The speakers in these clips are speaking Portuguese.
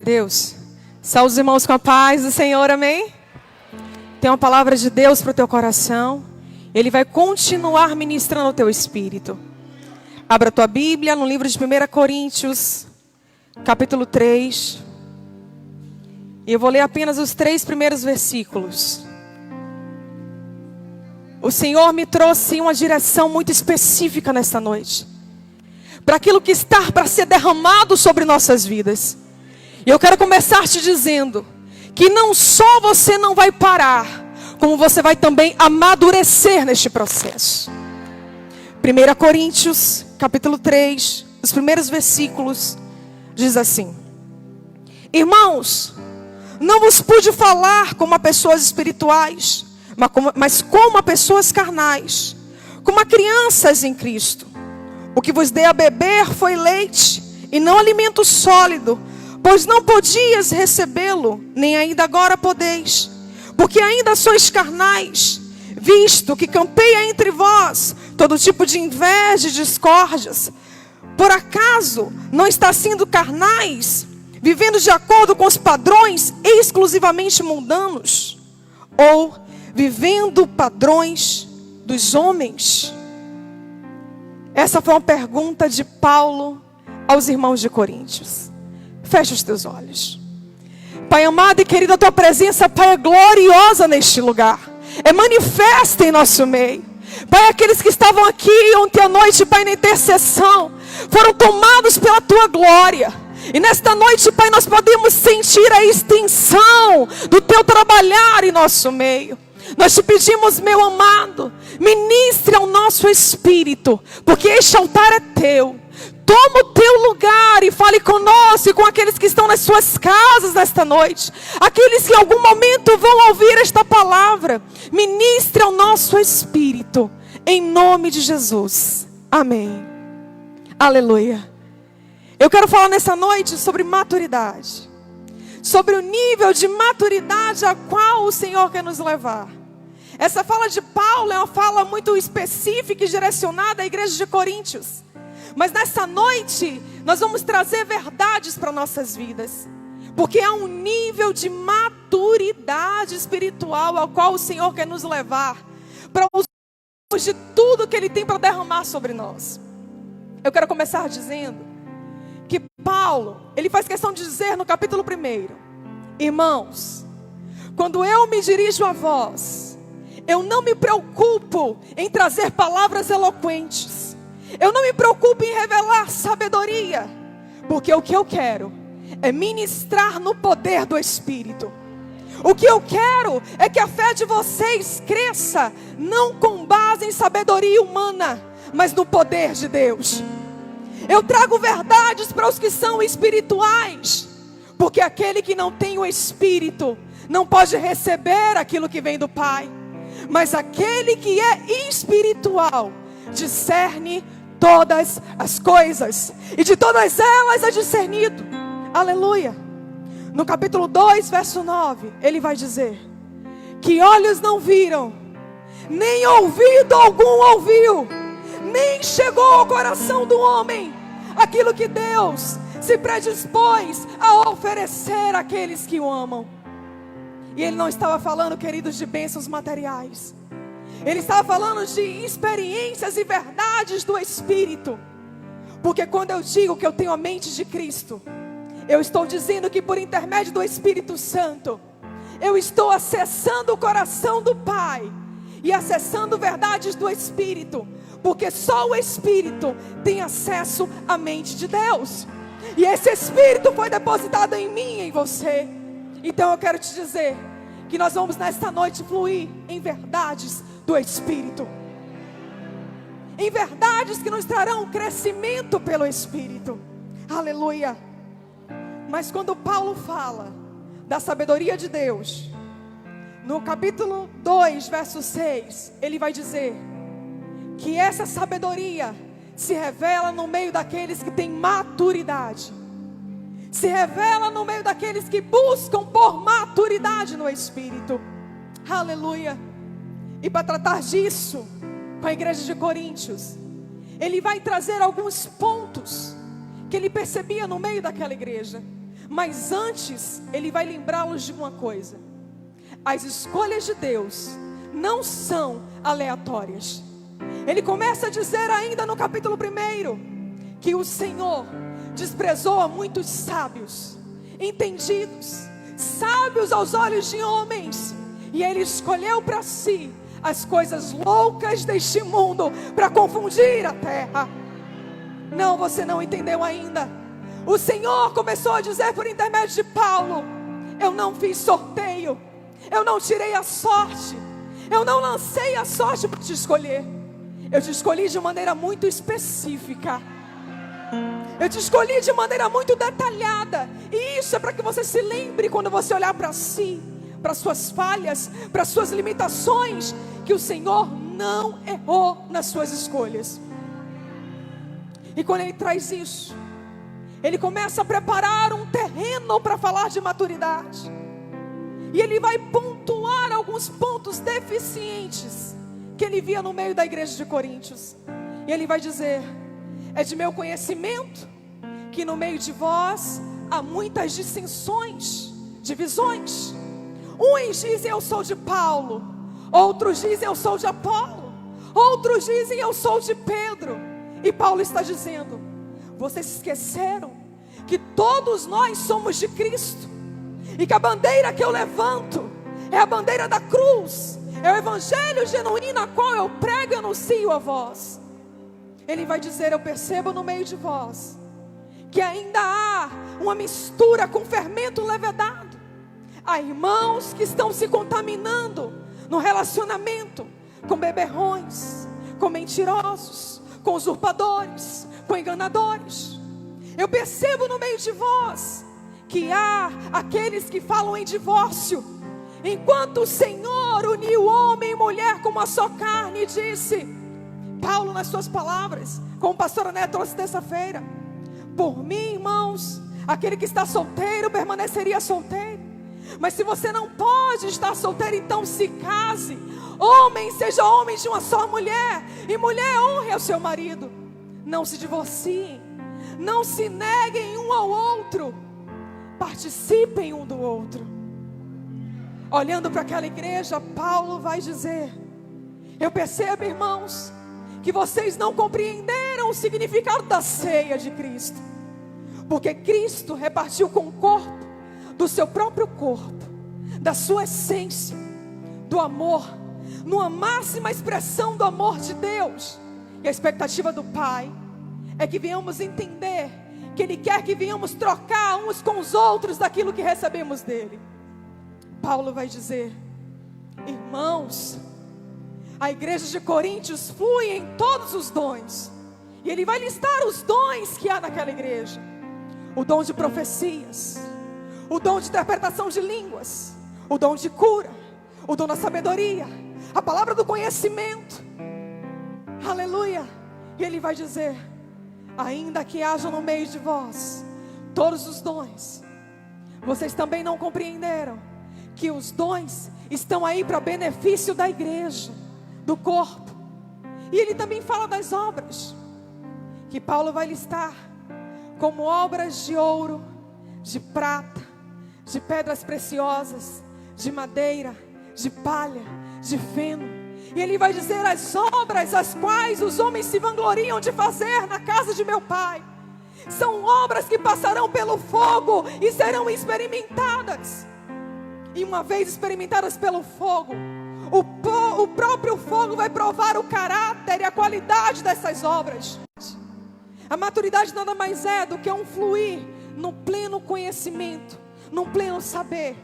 Deus. Saúde os irmãos com a paz do Senhor, amém? Tem uma palavra de Deus para o teu coração. Ele vai continuar ministrando o teu espírito. Abra a tua Bíblia no livro de 1 Coríntios, capítulo 3. E eu vou ler apenas os 3 primeiros versículos. O Senhor me trouxe uma direção muito específica nesta noite, para aquilo que está para ser derramado sobre nossas vidas. E eu quero começar te dizendo que não só você não vai parar, como você vai também amadurecer neste processo. 1 Coríntios, capítulo 3, os primeiros versículos, diz assim: Irmãos, não vos pude falar como a pessoas espirituais, mas como a pessoas carnais, como a crianças em Cristo. O que vos dei a beber foi leite, e não alimento sólido, pois não podias recebê-lo, nem ainda agora podeis, porque ainda sois carnais, visto que campeia entre vós todo tipo de inveja e discórdias. Por acaso não está sendo carnais, vivendo de acordo com os padrões exclusivamente mundanos, ou vivendo padrões dos homens? Essa foi uma pergunta de Paulo aos irmãos de Coríntios. Fecha os teus olhos. Pai amado e querido, a tua presença, Pai, é gloriosa neste lugar. É manifesta em nosso meio. Pai, aqueles que estavam aqui ontem à noite, Pai, na intercessão, foram tomados pela tua glória. E nesta noite, Pai, nós podemos sentir a extensão do teu trabalhar em nosso meio. Nós te pedimos, meu amado, ministre ao nosso espírito, porque este altar é teu. Toma o teu lugar e fale conosco e com aqueles que estão nas suas casas nesta noite. Aqueles que em algum momento vão ouvir esta palavra. Ministre ao nosso espírito, em nome de Jesus. Amém. Aleluia. Eu quero falar nessa noite sobre maturidade. Sobre o nível de maturidade a qual o Senhor quer nos levar. Essa fala de Paulo é uma fala muito específica e direcionada à igreja de Coríntios. Mas nessa noite, nós vamos trazer verdades para nossas vidas. Porque há um nível de maturidade espiritual ao qual o Senhor quer nos levar, para usarmos de tudo que Ele tem para derramar sobre nós. Eu quero começar dizendo que Paulo, ele faz questão de dizer no capítulo 1: Irmãos, quando eu me dirijo a vós, eu não me preocupo em trazer palavras eloquentes. Eu não me preocupo em revelar sabedoria, porque o que eu quero é ministrar no poder do Espírito. O que eu quero é que a fé de vocês cresça, não com base em sabedoria humana, mas no poder de Deus. Eu trago verdades para os que são espirituais, porque aquele que não tem o Espírito não pode receber aquilo que vem do Pai. Mas aquele que é espiritual discerne todas as coisas, e de todas elas é discernido. Aleluia. No capítulo 2, verso 9, ele vai dizer que olhos não viram, nem ouvido algum ouviu, nem chegou ao coração do homem aquilo que Deus se predispôs a oferecer àqueles que o amam. E ele não estava falando, queridos, de bênçãos materiais. Ele estava falando de experiências e verdades do Espírito. Porque quando eu digo que eu tenho a mente de Cristo, eu estou dizendo que por intermédio do Espírito Santo, eu estou acessando o coração do Pai e acessando verdades do Espírito. Porque só o Espírito tem acesso à mente de Deus. E esse Espírito foi depositado em mim e em você. Então eu quero te dizer que nós vamos nesta noite fluir em verdades do Espírito. Em verdades que nos trarão crescimento pelo Espírito. Aleluia. Mas quando Paulo fala da sabedoria de Deus, no capítulo 2, verso 6, ele vai dizer que essa sabedoria se revela no meio daqueles que têm maturidade. Se revela no meio daqueles que buscam por maturidade no Espírito. Aleluia. E para tratar disso com a igreja de Coríntios, ele vai trazer alguns pontos que ele percebia no meio daquela igreja. Mas antes, ele vai lembrá-los de uma coisa: as escolhas de Deus não são aleatórias. Ele começa a dizer ainda no capítulo 1 que o Senhor desprezou a muitos sábios, entendidos, sábios aos olhos de homens, e Ele escolheu para si as coisas loucas deste mundo para confundir a terra. Não, você não entendeu ainda. O Senhor começou a dizer por intermédio de Paulo: eu não fiz sorteio, eu não tirei a sorte, eu não lancei a sorte para te escolher. Eu te escolhi de maneira muito específica, eu te escolhi de maneira muito detalhada. E isso é para que você se lembre, quando você olhar para si, para suas falhas, para suas limitações, que o Senhor não errou nas suas escolhas. E quando Ele traz isso, Ele começa a preparar um terreno para falar de maturidade. E Ele vai pontuar alguns pontos deficientes que Ele via no meio da igreja de Coríntios. E Ele vai dizer: é de meu conhecimento que no meio de vós há muitas dissensões, divisões. Uns dizem eu sou de Paulo, outros dizem eu sou de Apolo, outros dizem eu sou de Pedro. E Paulo está dizendo: vocês esqueceram que todos nós somos de Cristo, e que a bandeira que eu levanto é a bandeira da cruz, é o evangelho genuíno a qual eu prego e anuncio a vós. Ele vai dizer: eu percebo no meio de vós que ainda há uma mistura com fermento levedado. Há irmãos que estão se contaminando no relacionamento com beberrões, com mentirosos, com usurpadores, com enganadores. Eu percebo no meio de vós que há aqueles que falam em divórcio, enquanto o Senhor uniu homem e mulher como uma só carne. Disse Paulo nas suas palavras, como a pastora Né trouxe terça-feira: por mim, irmãos, aquele que está solteiro permaneceria solteiro. Mas se você não pode estar solteiro, então se case. Homem, seja homem de uma só mulher, e mulher, honre ao seu marido. Não se divorciem, não se neguem um ao outro, participem um do outro. Olhando para aquela igreja, Paulo vai dizer: eu percebo, irmãos, que vocês não compreenderam o significado da ceia de Cristo, porque Cristo repartiu com o corpo do seu próprio corpo, da sua essência, do amor, numa máxima expressão do amor de Deus. E a expectativa do Pai é que venhamos entender que Ele quer que venhamos trocar uns com os outros daquilo que recebemos dEle. Paulo vai dizer: irmãos, a igreja de Coríntios flui em todos os dons. E ele vai listar os dons que há naquela igreja: o dom de profecias, o dom de interpretação de línguas, o dom de cura, o dom da sabedoria, a palavra do conhecimento. Aleluia. E ele vai dizer: ainda que haja no meio de vós todos os dons, vocês também não compreenderam que os dons estão aí para benefício da igreja, do corpo. E ele também fala das obras, que Paulo vai listar como obras de ouro, de prata, de pedras preciosas, de madeira, de palha, de feno. E ele vai dizer: as obras as quais os homens se vangloriam de fazer na casa de meu Pai, são obras que passarão pelo fogo e serão experimentadas. E uma vez experimentadas pelo fogo, o próprio fogo vai provar o caráter e a qualidade dessas obras. A maturidade nada mais é do que um fluir no pleno conhecimento, num pleno saber.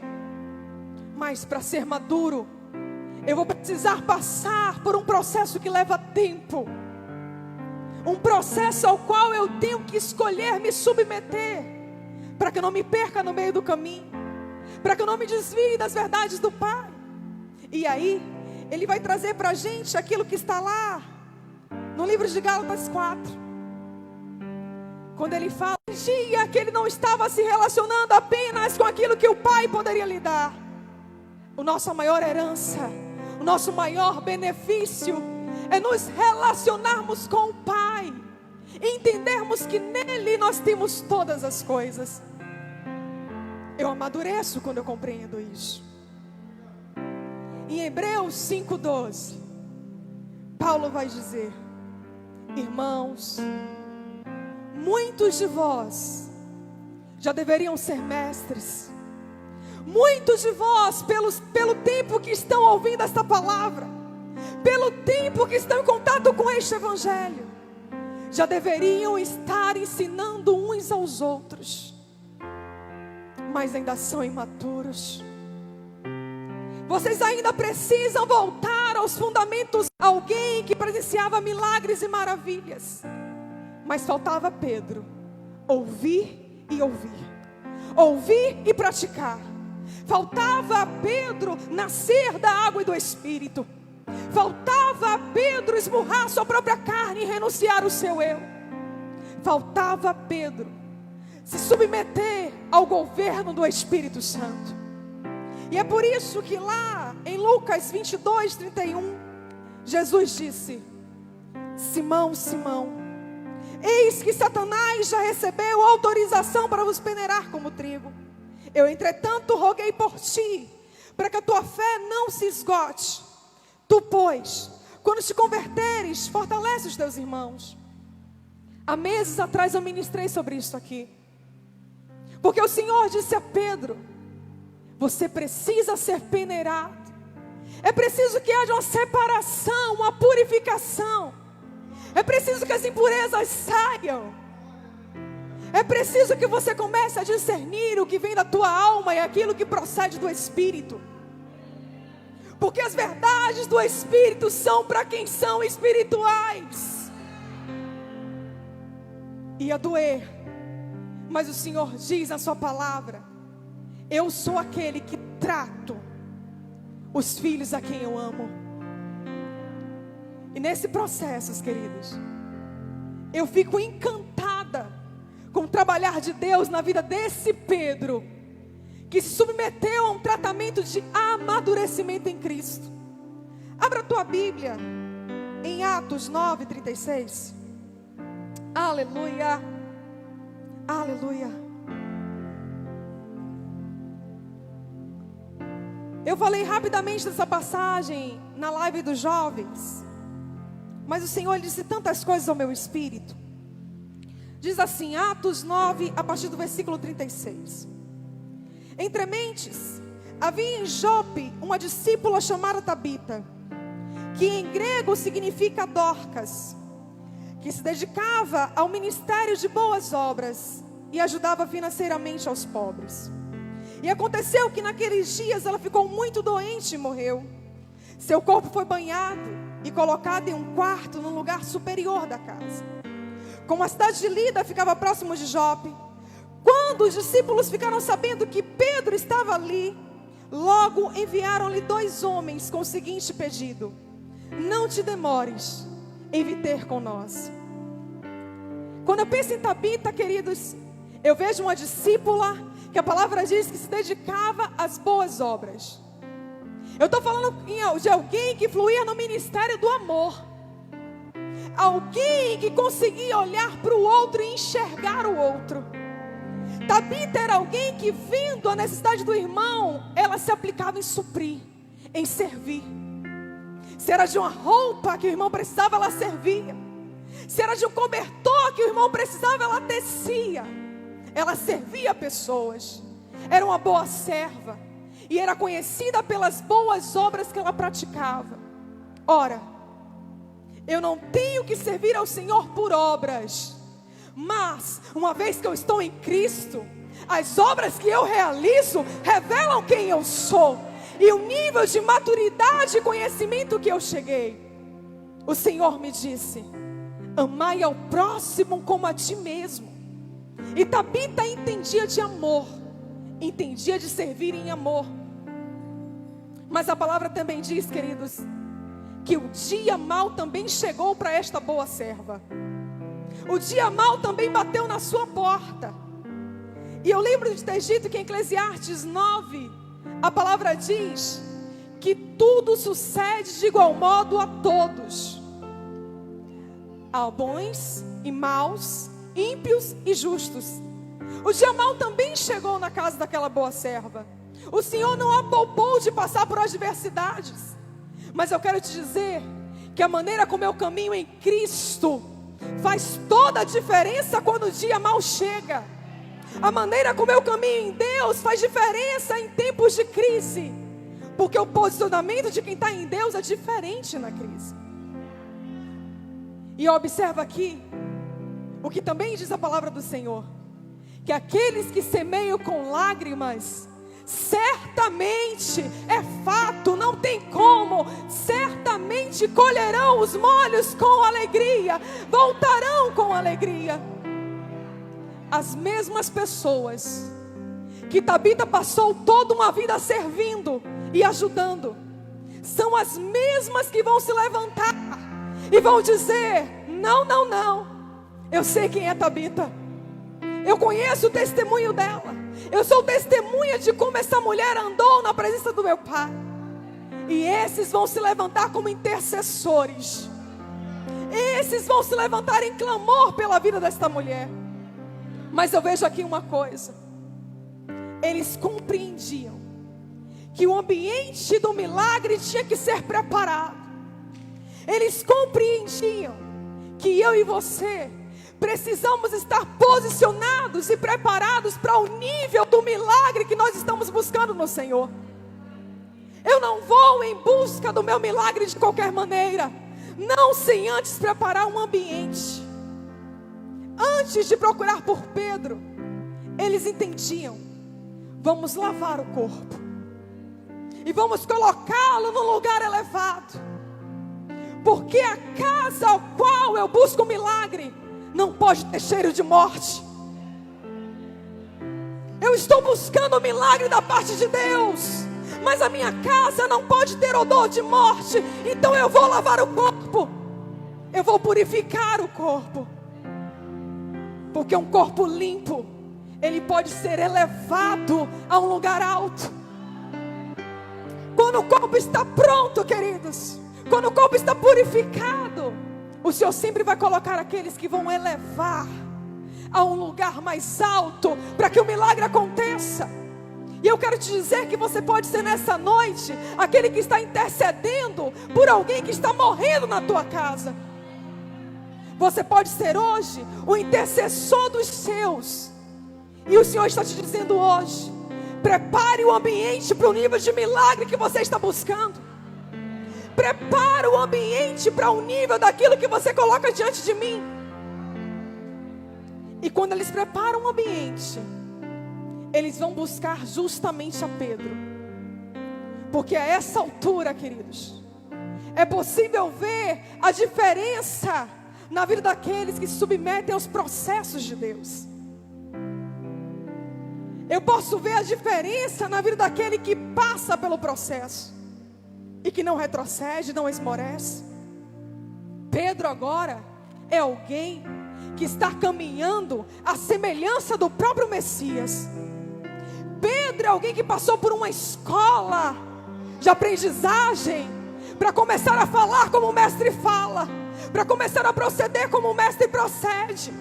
Mas para ser maduro, eu vou precisar passar por um processo que leva tempo, um processo ao qual eu tenho que escolher me submeter, para que eu não me perca no meio do caminho, para que eu não me desvie das verdades do Pai. E aí ele vai trazer para a gente aquilo que está lá no livro de Gálatas 4, quando ele fala que ele não estava se relacionando apenas com aquilo que o Pai poderia lhe dar. A nossa maior herança, o nosso maior benefício é nos relacionarmos com o Pai, entendermos que nele nós temos todas as coisas. Eu amadureço quando eu compreendo isso. Em Hebreus 5:12, Paulo vai dizer: irmãos, muitos de vós já deveriam ser mestres. Muitos de vós, pelo tempo que estão ouvindo esta palavra, pelo tempo que estão em contato com este evangelho, já deveriam estar ensinando uns aos outros, mas ainda são imaturos. Vocês ainda precisam voltar aos fundamentos. Alguém que presenciava milagres e maravilhas, mas faltava Pedro ouvir e ouvir, ouvir e praticar. Faltava a Pedro nascer da água e do Espírito. Faltava a Pedro esmurrar sua própria carne e renunciar o seu eu. Faltava a Pedro se submeter ao governo do Espírito Santo. E é por isso que lá em Lucas 22:31, Jesus disse: Simão, Simão, eis que Satanás já recebeu autorização para vos peneirar como trigo. Eu, entretanto, roguei por ti, para que a tua fé não se esgote. Tu, pois, quando te converteres, fortalece os teus irmãos. Há meses atrás eu ministrei sobre isso aqui, porque o Senhor disse a Pedro: você precisa ser peneirado. É preciso que haja uma separação, uma purificação. É preciso que as impurezas saiam. É preciso que você comece a discernir o que vem da tua alma e aquilo que procede do Espírito. Porque as verdades do Espírito são para quem são espirituais. Ia doer, mas o Senhor diz na sua palavra: eu sou aquele que trato os filhos a quem eu amo. E nesse processo, queridos, eu fico encantada com o trabalhar de Deus na vida desse Pedro, que se submeteu a um tratamento de amadurecimento em Cristo. Abra a tua Bíblia em Atos 9:36. Aleluia, aleluia. Eu falei rapidamente dessa passagem na live dos jovens, mas o Senhor disse tantas coisas ao meu espírito. Diz assim, Atos 9, a partir do versículo 36. Entre mentes, havia em Jope uma discípula chamada Tabita, que em grego significa Dorcas, que se dedicava ao ministério de boas obras e ajudava financeiramente aos pobres. E aconteceu que naqueles dias ela ficou muito doente e morreu. Seu corpo foi banhado e colocado em um quarto no lugar superior da casa. Como a cidade de Lida ficava próximo de Jope, quando os discípulos ficaram sabendo que Pedro estava ali, logo enviaram-lhe 2 homens com o seguinte pedido: não te demores em vir ter com nós. Quando eu penso em Tabita, queridos, eu vejo uma discípula que a palavra diz que se dedicava às boas obras. Eu estou falando de alguém que fluía no ministério do amor. Alguém que conseguia olhar para o outro e enxergar o outro. Tabita era alguém que, vendo a necessidade do irmão, ela se aplicava em suprir, em servir. Se era de uma roupa que o irmão precisava, ela servia. Se era de um cobertor que o irmão precisava, ela tecia. Ela servia pessoas. Era uma boa serva. E era conhecida pelas boas obras que ela praticava. Ora, eu não tenho que servir ao Senhor por obras, mas uma vez que eu estou em Cristo, as obras que eu realizo revelam quem eu sou e o nível de maturidade e conhecimento que eu cheguei. O Senhor me disse: amai ao próximo como a ti mesmo. E Tabita entendia de amor, entendia de servir em amor. Mas a palavra também diz, queridos, que o dia mau também chegou para esta boa serva. O dia mau também bateu na sua porta. E eu lembro de ter dito que em Eclesiastes 9, a palavra diz que tudo sucede de igual modo a todos. Há bons e maus, ímpios e justos. O dia mau também chegou na casa daquela boa serva. O Senhor não a poupou de passar por adversidades. Mas eu quero te dizer que a maneira como eu caminho em Cristo faz toda a diferença quando o dia mau chega. A maneira como eu caminho em Deus faz diferença em tempos de crise. Porque o posicionamento de quem está em Deus é diferente na crise. E observa aqui o que também diz a palavra do Senhor: que aqueles que semeiam com lágrimas, certamente, é fato, não tem como, certamente colherão os molhos com alegria, voltarão com alegria. As mesmas pessoas que Tabita passou toda uma vida servindo e ajudando, são as mesmas que vão se levantar e vão dizer: não, não, não, eu sei quem é Tabita, eu conheço o testemunho dela, eu sou testemunha de como essa mulher andou na presença do meu Pai. E esses vão se levantar como intercessores, esses vão se levantar em clamor pela vida desta mulher. Mas eu vejo aqui uma coisa: eles compreendiam que o ambiente do milagre tinha que ser preparado. Eles compreendiam que eu e você precisamos estar posicionados e preparados para o nível do milagre que nós estamos buscando no Senhor. Eu não vou em busca do meu milagre de qualquer maneira, não sem antes preparar um ambiente. Antes de procurar por Pedro, eles entendiam: vamos lavar o corpo e vamos colocá-lo num lugar elevado, porque a casa ao qual eu busco o milagre não pode ter cheiro de morte. Eu estou buscando o milagre da parte de Deus, mas a minha casa não pode ter odor de morte. Então eu vou lavar o corpo, eu vou purificar o corpo, porque um corpo limpo, ele pode ser elevado a um lugar alto. Quando o corpo está pronto, queridos, quando o corpo está purificado, o Senhor sempre vai colocar aqueles que vão elevar a um lugar mais alto, para que o milagre aconteça. E eu quero te dizer que você pode ser nessa noite aquele que está intercedendo por alguém que está morrendo na tua casa. Você pode ser hoje o intercessor dos seus. E o Senhor está te dizendo hoje: prepare o ambiente para o nível de milagre que você está buscando. Prepara o ambiente para o nível daquilo que você coloca diante de mim. E quando eles preparam o ambiente, eles vão buscar justamente a Pedro. Porque a essa altura, queridos, é possível ver a diferença na vida daqueles que se submetem aos processos de Deus. Eu posso ver a diferença na vida daquele que passa pelo processo e que não retrocede, não esmorece. Pedro agora é alguém que está caminhando à semelhança do próprio Messias. Pedro é alguém que passou por uma escola de aprendizagem para começar a falar como o mestre fala, para começar a proceder como o mestre procede.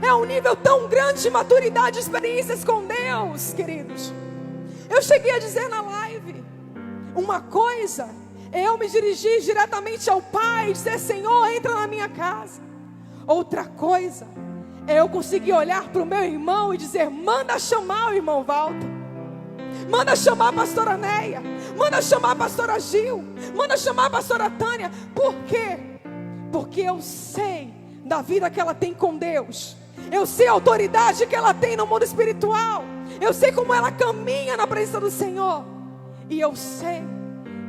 É um nível tão grande de maturidade e experiências com Deus, queridos. Eu cheguei a dizer na live: uma coisa é eu me dirigir diretamente ao Pai e dizer: Senhor, entra na minha casa. Outra coisa é eu conseguir olhar para o meu irmão e dizer: manda chamar o irmão Walter, manda chamar a pastora Neia, manda chamar a pastora Gil, manda chamar a pastora Tânia. Por quê? Porque eu sei da vida que ela tem com Deus, eu sei a autoridade que ela tem no mundo espiritual, eu sei como ela caminha na presença do Senhor. E eu sei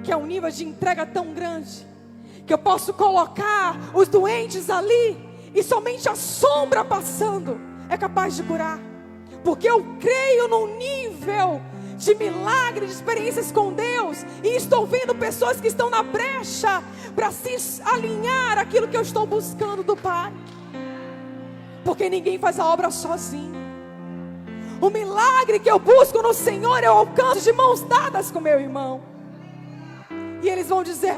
que é um nível de entrega tão grande, que eu posso colocar os doentes ali e somente a sombra passando é capaz de curar. Porque eu creio num nível de milagre, de experiências com Deus, e estou vendo pessoas que estão na brecha para se alinhar àquilo que eu estou buscando do Pai. Porque ninguém faz a obra sozinho. O milagre que eu busco no Senhor eu alcanço de mãos dadas com meu irmão. E eles vão dizer.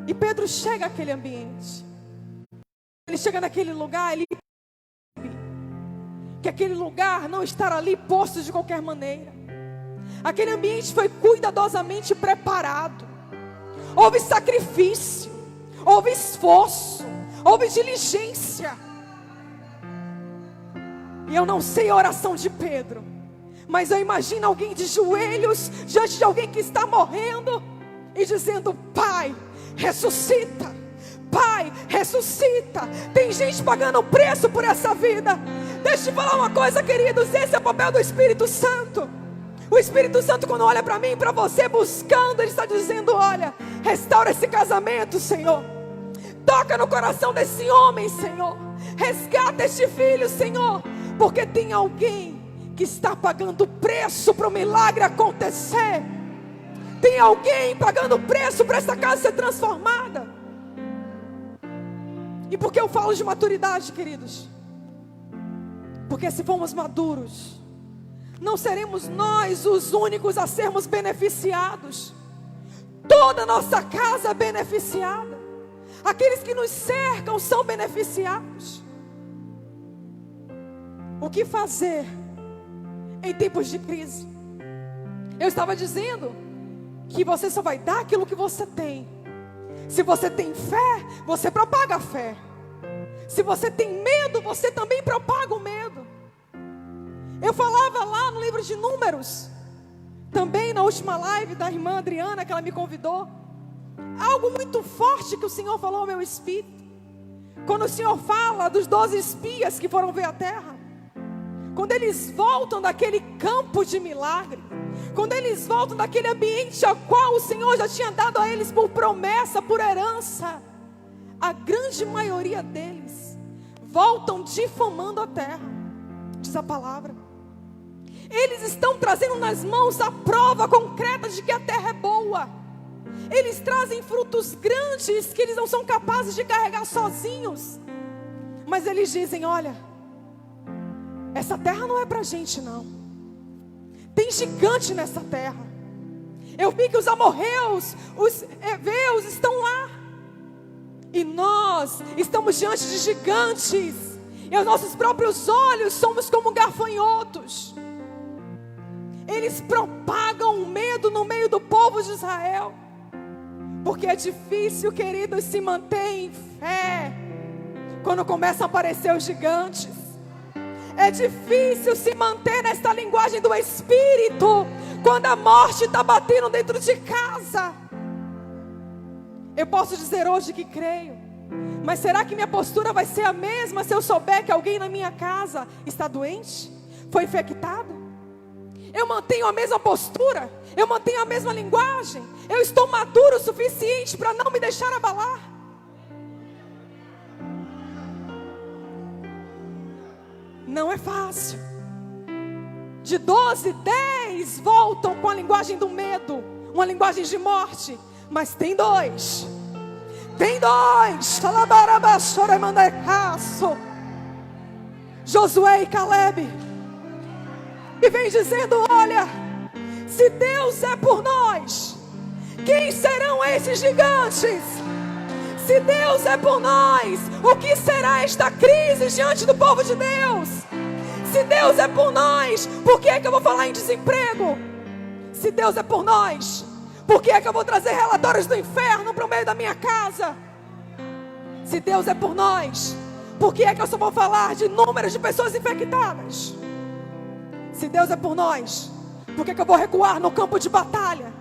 E Pedro chega àquele ambiente. Ele chega naquele lugar, ele que aquele lugar não estará ali posto de qualquer maneira. Aquele ambiente foi cuidadosamente preparado. Houve sacrifício, houve esforço, houve diligência. E eu não sei a oração de Pedro, mas eu imagino alguém de joelhos diante de alguém que está morrendo e dizendo: Pai, ressuscita. Pai, ressuscita. Tem gente pagando preço por essa vida. Deixa eu te falar uma coisa, queridos. Esse é o papel do Espírito Santo. O Espírito Santo, quando olha para mim e para você buscando, ele está dizendo: olha, restaura esse casamento, Senhor. Toca no coração desse homem, Senhor. Resgata este filho, Senhor. Porque tem alguém que está pagando preço para o milagre acontecer. Tem alguém pagando preço para essa casa ser transformada. E por que eu falo de maturidade, queridos? Porque se formos maduros, não seremos nós os únicos a sermos beneficiados. Toda a nossa casa é beneficiada. Aqueles que nos cercam são beneficiados. O que fazer em tempos de crise? Eu estava dizendo que você só vai dar aquilo que você tem. Se você tem fé, você propaga a fé. Se você tem medo, você também propaga o medo. Eu falava lá no livro de Números, também na última live da irmã Adriana, que ela me convidou, algo muito forte que o Senhor falou ao meu espírito. Quando o Senhor fala dos 12 espias que foram ver a terra, quando eles voltam daquele campo de milagre, quando eles voltam daquele ambiente ao qual o Senhor já tinha dado a eles por promessa, por herança, a grande maioria deles voltam difamando a terra, diz a palavra. Eles estão trazendo nas mãos a prova concreta de que a terra é boa. Eles trazem frutos grandes que eles não são capazes de carregar sozinhos. Mas eles dizem: olha, essa terra não é pra gente não. Tem gigante nessa terra. Eu vi que os amorreus, os heveus estão lá. E nós estamos diante de gigantes. E aos nossos próprios olhos somos como gafanhotos. Eles propagam o medo no meio do povo de Israel. Porque é difícil, queridos, se manter em fé quando começam a aparecer os gigantes. É difícil se manter nesta linguagem do Espírito quando a morte está batendo dentro de casa. Eu posso dizer hoje que creio, mas será que minha postura vai ser a mesma se eu souber que alguém na minha casa está doente? Foi infectado? Eu mantenho a mesma postura? Eu mantenho a mesma linguagem? Eu estou maduro o suficiente para não me deixar abalar? Não é fácil. De 12, 10 voltam com a linguagem do medo, uma linguagem de morte. Mas tem 2. Tem 2. Josué e Caleb. E vem dizendo: olha, se Deus é por nós, quem serão esses gigantes? Se Deus é por nós, o que será esta crise diante do povo de Deus? Se Deus é por nós, por que é que eu vou falar em desemprego? Se Deus é por nós, por que é que eu vou trazer relatórios do inferno para o meio da minha casa? Se Deus é por nós, por que é que eu só vou falar de números de pessoas infectadas? Se Deus é por nós, por que é que eu vou recuar no campo de batalha?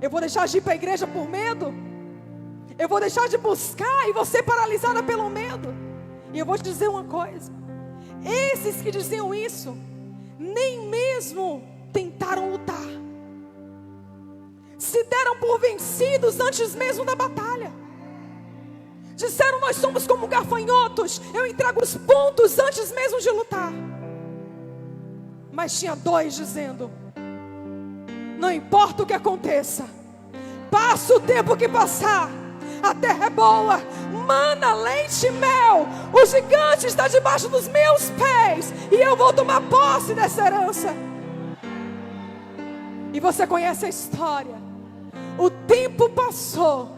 Eu vou deixar de ir para a igreja por medo? Eu vou deixar de buscar e vou ser paralisada pelo medo? E eu vou te dizer uma coisa: esses que diziam isso, nem mesmo tentaram lutar. Se deram por vencidos antes mesmo da batalha. Disseram: nós somos como gafanhotos, eu entrego os pontos antes mesmo de lutar. Mas tinha 2 dizendo: não importa o que aconteça, passa o tempo que passar, a terra é boa, mana, leite e mel, o gigante está debaixo dos meus pés, e eu vou tomar posse dessa herança. E você conhece a história. O tempo passou,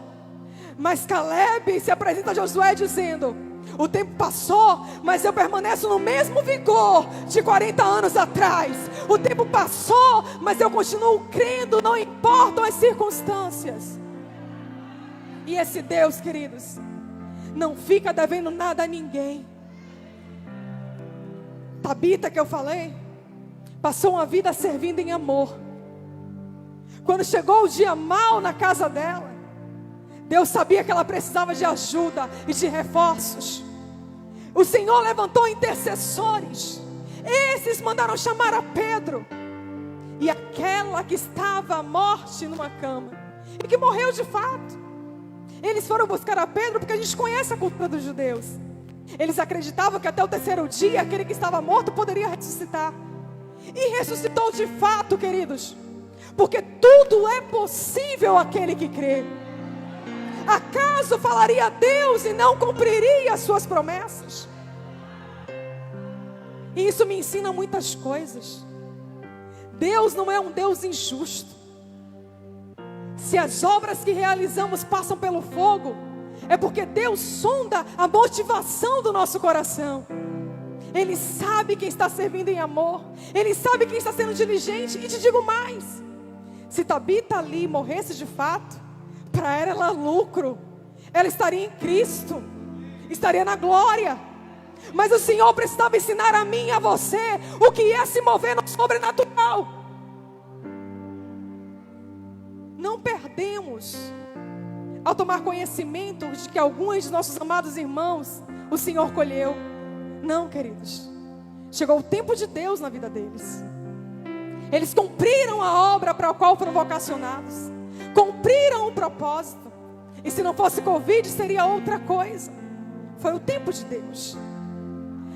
mas Caleb se apresenta a Josué dizendo: O tempo passou, mas eu permaneço no mesmo vigor de 40 anos atrás. O tempo passou, mas eu continuo crendo, não importam as circunstâncias. E esse Deus, queridos, não fica devendo nada a ninguém. Tabita, que eu falei, passou uma vida servindo em amor. Quando chegou o dia mau na casa dela, Deus sabia que ela precisava de ajuda e de reforços. O Senhor levantou intercessores. Esses mandaram chamar a Pedro. E aquela que estava à morte numa cama, e que morreu de fato, eles foram buscar a Pedro, porque a gente conhece a cultura dos judeus. Eles acreditavam que até o terceiro dia, aquele que estava morto poderia ressuscitar. E ressuscitou de fato, queridos. Porque tudo é possível àquele que crê. Acaso falaria a Deus e não cumpriria as suas promessas? E isso me ensina muitas coisas. Deus não é um Deus injusto. Se as obras que realizamos passam pelo fogo, é porque Deus sonda a motivação do nosso coração. Ele sabe quem está servindo em amor. Ele sabe quem está sendo diligente. E te digo mais: se Tabita ali morresse de fato, para ela era lucro. Ela estaria em Cristo, estaria na glória. Mas o Senhor precisava ensinar a mim e a você o que é se mover no sobrenatural. Não perdemos ao tomar conhecimento de que alguns de nossos amados irmãos o Senhor colheu. Não, queridos, chegou o tempo de Deus na vida deles. Eles cumpriram a obra para a qual foram vocacionados, cumpriram o propósito. E se não fosse Covid, seria outra coisa. Foi o tempo de Deus.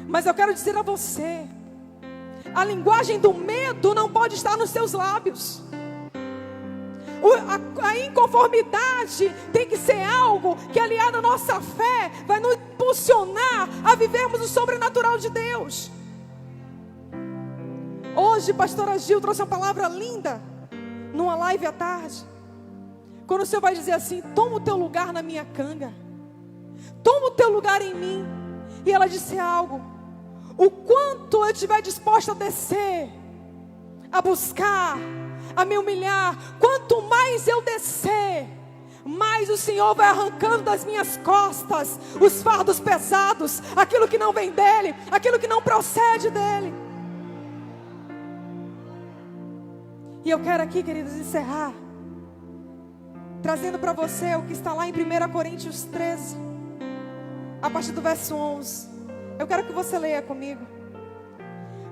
Mas eu quero dizer a você, a linguagem do medo não pode estar nos seus lábios. A inconformidade tem que ser algo que, aliado à nossa fé, vai nos impulsionar a vivermos o sobrenatural de Deus. Hoje, pastora Gil trouxe uma palavra linda numa live à tarde. Quando o Senhor vai dizer assim: toma o teu lugar na minha canga, toma o teu lugar em mim. E ela disse algo: o quanto eu estiver disposta a descer, a buscar, a me humilhar, quanto mais eu descer, mais o Senhor vai arrancando das minhas costas os fardos pesados, aquilo que não vem dEle, aquilo que não procede dEle. E eu quero aqui, queridos, encerrar trazendo para você o que está lá em 1 Coríntios 13, a partir do verso 11. Eu quero que você leia comigo.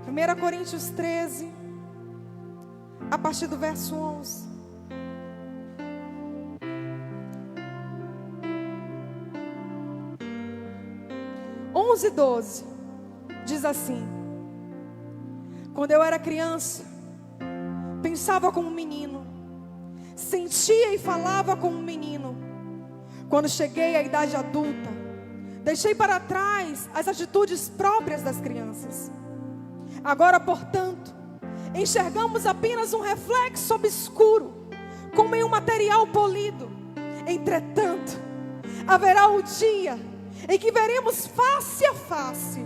1 Coríntios 13, a partir do verso 11. E 12 diz assim: quando eu era criança, pensava como um menino, sentia e falava como um menino. Quando cheguei à idade adulta, deixei para trás as atitudes próprias das crianças. Agora, portanto, enxergamos apenas um reflexo obscuro, como em um material polido. Entretanto, haverá o dia em que veremos face a face.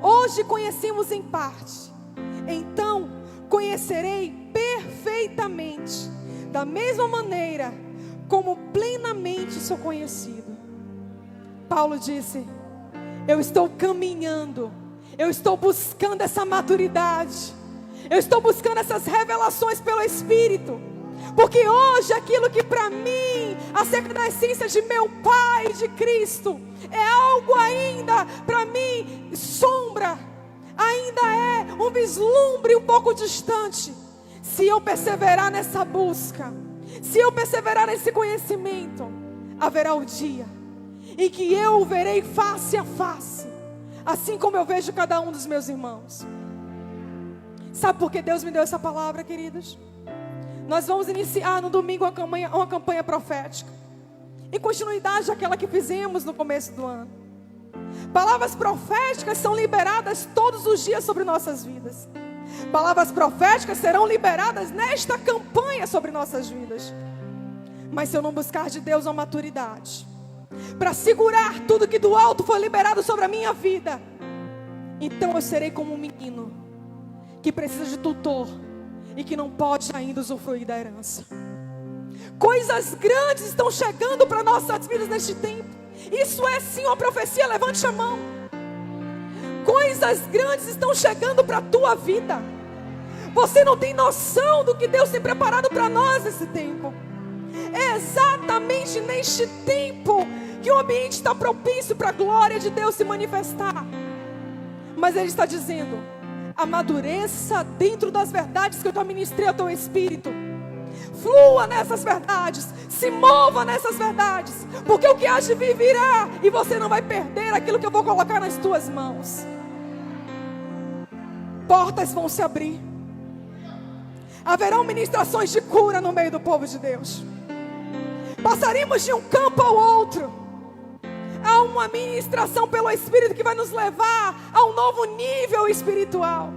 Hoje conhecemos em parte, então conhecerei perfeitamente, da mesma maneira como plenamente sou conhecido. Paulo disse: eu estou caminhando, eu estou buscando essa maturidade, eu estou buscando essas revelações pelo Espírito, porque hoje aquilo que para mim, acerca da essência de meu Pai, de Cristo, é algo ainda para mim sombra, ainda é um vislumbre um pouco distante. Se eu perseverar nessa busca, se eu perseverar nesse conhecimento, haverá o dia em que eu o verei face a face, assim como eu vejo cada um dos meus irmãos. Sabe por que Deus me deu essa palavra, queridos? Nós vamos iniciar no domingo uma campanha profética, em continuidade àquela que fizemos no começo do ano. Palavras proféticas são liberadas todos os dias sobre nossas vidas. Palavras proféticas serão liberadas nesta campanha sobre nossas vidas. Mas se eu não buscar de Deus uma maturidade, para segurar tudo que do alto foi liberado sobre a minha vida, então eu serei como um menino que precisa de tutor e que não pode ainda usufruir da herança. Coisas grandes estão chegando para nossas vidas neste tempo. Isso é sim uma profecia, levante a mão. Coisas grandes estão chegando para a tua vida. Você não tem noção do que Deus tem preparado para nós nesse tempo. É exatamente neste tempo que o ambiente está propício para a glória de Deus se manifestar. Mas Ele está dizendo: amadureça dentro das verdades que eu já ministrei ao teu espírito. Flua nessas verdades, se mova nessas verdades, porque o que há de vir virá, e você não vai perder aquilo que eu vou colocar nas tuas mãos. Portas vão se abrir. Haverão ministrações de cura no meio do povo de Deus. Passaremos de um campo ao outro. Há uma ministração pelo Espírito que vai nos levar a um novo nível espiritual.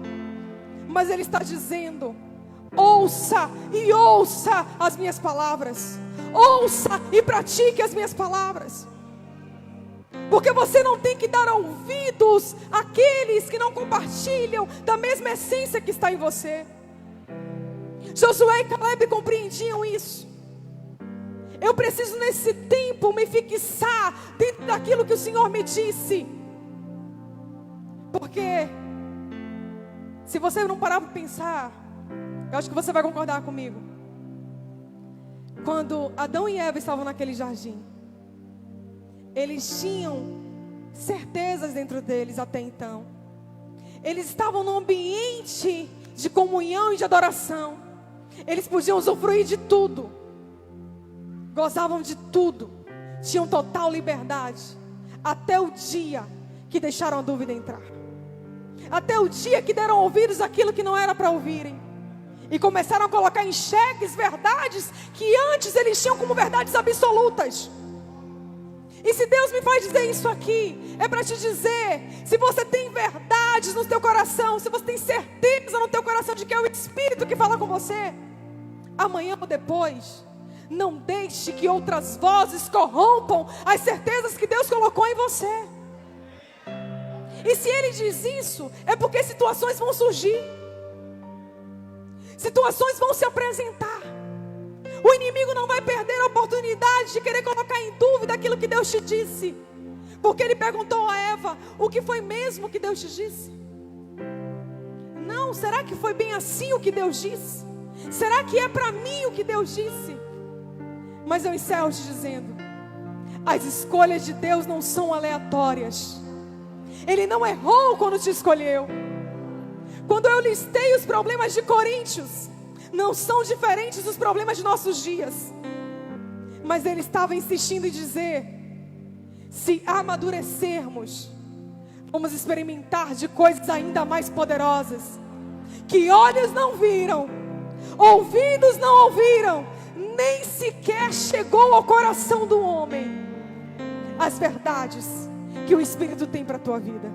Mas Ele está dizendo: ouça e ouça as minhas palavras. Ouça e pratique as minhas palavras. Porque você não tem que dar ouvidos àqueles que não compartilham da mesma essência que está em você. Josué e Caleb compreendiam isso. Eu preciso nesse tempo me fixar dentro daquilo que o Senhor me disse. Porque se você não parar para pensar, eu acho que você vai concordar comigo. Quando Adão e Eva estavam naquele jardim, eles tinham certezas dentro deles até então. Eles estavam num ambiente de comunhão e de adoração. Eles podiam usufruir de tudo, gozavam de tudo, tinham total liberdade, até o dia que deixaram a dúvida entrar. Até o dia que deram ouvidos àquilo que não era para ouvirem, e começaram a colocar em xeque verdades que antes eles tinham como verdades absolutas. E se Deus me faz dizer isso aqui, é para te dizer: se você tem verdades no teu coração, se você tem certeza no teu coração de que é o Espírito que fala com você, amanhã ou depois, não deixe que outras vozes corrompam as certezas que Deus colocou em você. E se Ele diz isso, é porque situações vão surgir, situações vão se apresentar. O inimigo não vai perder a oportunidade de querer colocar em dúvida aquilo que Deus te disse. Porque ele perguntou a Eva: o que foi mesmo que Deus te disse? Não, será que foi bem assim o que Deus disse? Será que é para mim o que Deus disse? Mas eu encerro te dizendo: as escolhas de Deus não são aleatórias. Ele não errou quando te escolheu. Quando eu listei os problemas de Coríntios, não são diferentes dos problemas de nossos dias. Mas Ele estava insistindo em dizer: se amadurecermos, vamos experimentar de coisas ainda mais poderosas, que olhos não viram, ouvidos não ouviram, nem sequer chegou ao coração do homem, as verdades que o Espírito tem para a tua vida.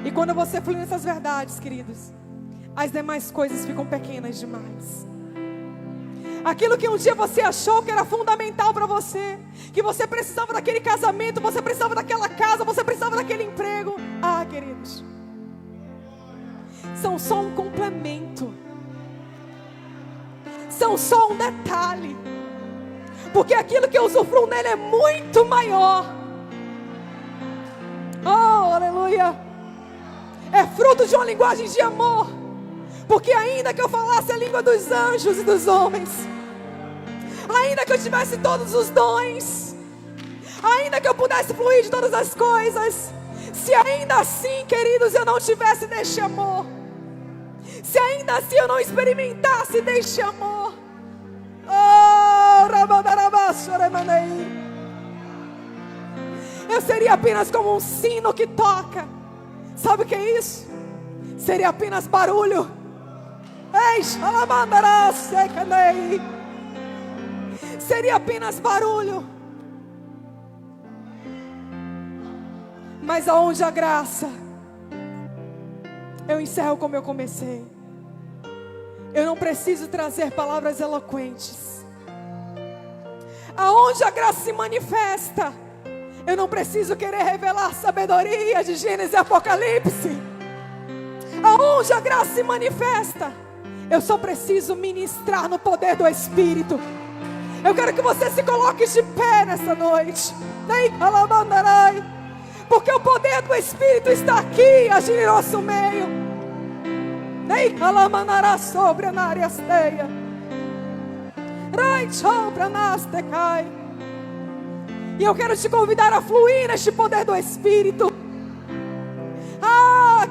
E quando você flui nessas verdades, queridos, as demais coisas ficam pequenas demais. Aquilo que um dia você achou que era fundamental para você, que você precisava daquele casamento, você precisava daquela casa, você precisava daquele emprego, queridos, são só um complemento, são só um detalhe, porque aquilo que eu usufruo nele é muito maior. Oh, aleluia! É fruto de uma linguagem de amor. Porque ainda que eu falasse a língua dos anjos e dos homens, ainda que eu tivesse todos os dons, ainda que eu pudesse fluir de todas as coisas, se ainda assim, queridos, eu não tivesse deste amor, se ainda assim eu não experimentasse deste amor, eu seria apenas como um sino que toca. Sabe o que é isso? Seria apenas barulho. Seria apenas barulho. Mas aonde a graça, eu encerro como eu comecei. Eu não preciso trazer palavras eloquentes. Aonde a graça se manifesta, eu não preciso querer revelar sabedoria de Gênesis e Apocalipse. Aonde a graça se manifesta, eu só preciso ministrar no poder do Espírito. Eu quero que você se coloque de pé nessa noite, porque o poder do Espírito está aqui, agindo em nosso meio. Sobre a área esteia. E eu quero te convidar a fluir neste poder do Espírito.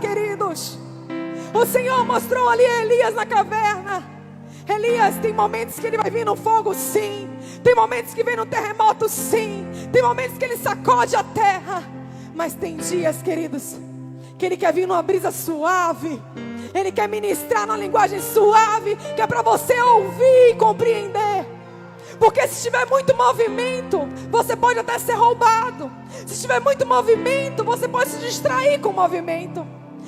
Queridos, o Senhor mostrou ali Elias na caverna. Elias, tem momentos que ele vai vir no fogo, sim. Tem momentos que vem no terremoto, sim. Tem momentos que ele sacode a terra. Mas tem dias, queridos, que ele quer vir numa brisa suave. Ele quer ministrar numa linguagem suave, que é para você ouvir e compreender. Porque se tiver muito movimento, você pode até ser roubado. Se tiver muito movimento, você pode se distrair com o movimento.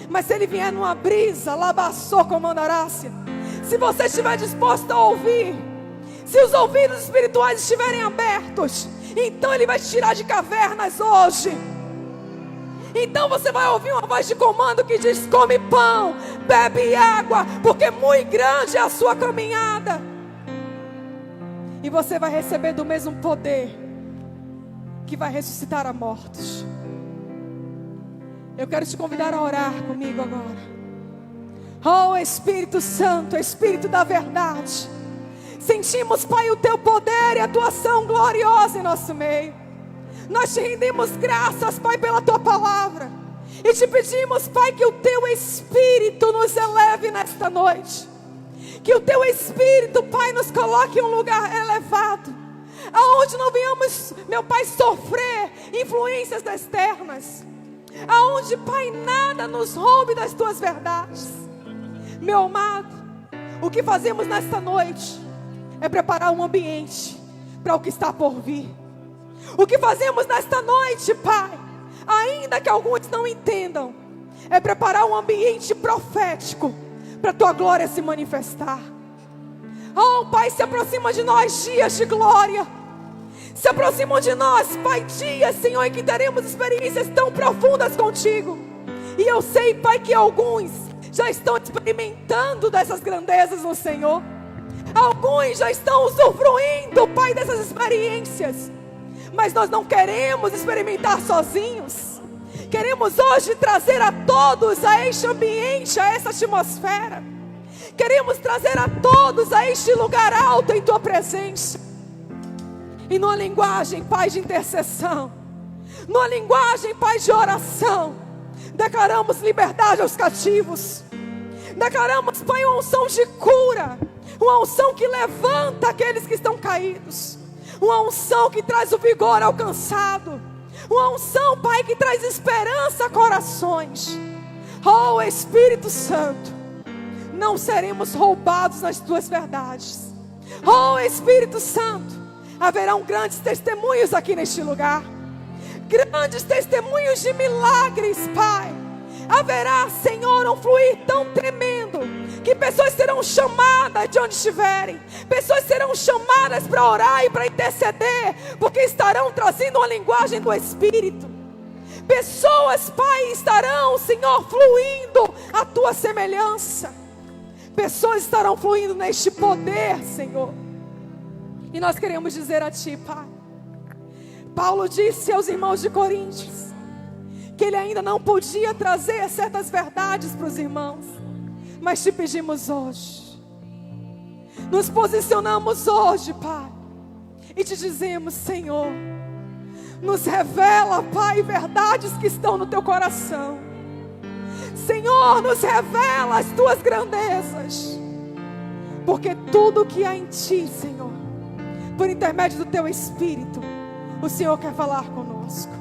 Mas se ele vier numa brisa, labaçou como andarácia, se você estiver disposto a ouvir, se os ouvidos espirituais estiverem abertos, então ele vai te tirar de cavernas hoje. Então você vai ouvir uma voz de comando que diz: come pão, bebe água, porque muito grande é a sua caminhada. E você vai receber do mesmo poder que vai ressuscitar a mortos. Eu quero te convidar a orar comigo agora. Oh Espírito Santo, Espírito da verdade, sentimos, Pai, o teu poder e a tua ação gloriosa em nosso meio. Nós te rendemos graças, Pai, pela tua palavra. E te pedimos, Pai, que o teu Espírito nos eleve nesta noite. Que o teu Espírito, Pai, nos coloque em um lugar elevado, aonde não venhamos, meu Pai, sofrer influências externas. Aonde, Pai, nada nos roube das tuas verdades. Meu amado, o que fazemos nesta noite é preparar um ambiente para o que está por vir. O que fazemos nesta noite, Pai, ainda que alguns não entendam, é preparar um ambiente profético para a tua glória se manifestar. Oh Pai, se aproxima de nós dias de glória. Se aproximam de nós, Pai, dias, Senhor, em que teremos experiências tão profundas contigo. E eu sei, Pai, que alguns já estão experimentando dessas grandezas no Senhor. Alguns já estão usufruindo, Pai, dessas experiências. Mas nós não queremos experimentar sozinhos. Queremos hoje trazer a todos a este ambiente, a essa atmosfera. Queremos trazer a todos a este lugar alto em tua presença. E numa linguagem, Pai, de intercessão, numa linguagem, Pai, de oração, declaramos liberdade aos cativos. Declaramos, Pai, uma unção de cura, uma unção que levanta aqueles que estão caídos, uma unção que traz o vigor ao cansado, uma unção, Pai, que traz esperança a corações. Oh Espírito Santo, não seremos roubados nas tuas verdades. Oh Espírito Santo, haverão grandes testemunhos aqui neste lugar, grandes testemunhos de milagres, Pai. Haverá, Senhor, um fluir tão tremendo, que pessoas serão chamadas de onde estiverem. Pessoas serão chamadas para orar e para interceder, porque estarão trazendo uma linguagem do Espírito. Pessoas, Pai, estarão, Senhor, fluindo a tua semelhança. Pessoas estarão fluindo neste poder, Senhor. E nós queremos dizer a Ti, Pai. Paulo disse aos irmãos de Coríntios que ele ainda não podia trazer certas verdades para os irmãos. Mas te pedimos hoje, nos posicionamos hoje, Pai, e te dizemos: Senhor, nos revela, Pai, verdades que estão no teu coração. Senhor, nos revela as tuas grandezas, porque tudo que há em Ti, Senhor, por intermédio do teu Espírito, o Senhor quer falar conosco.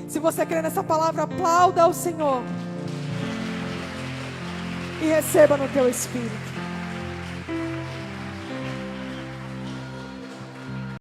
Se você crê nessa palavra, aplauda ao Senhor e receba no teu Espírito.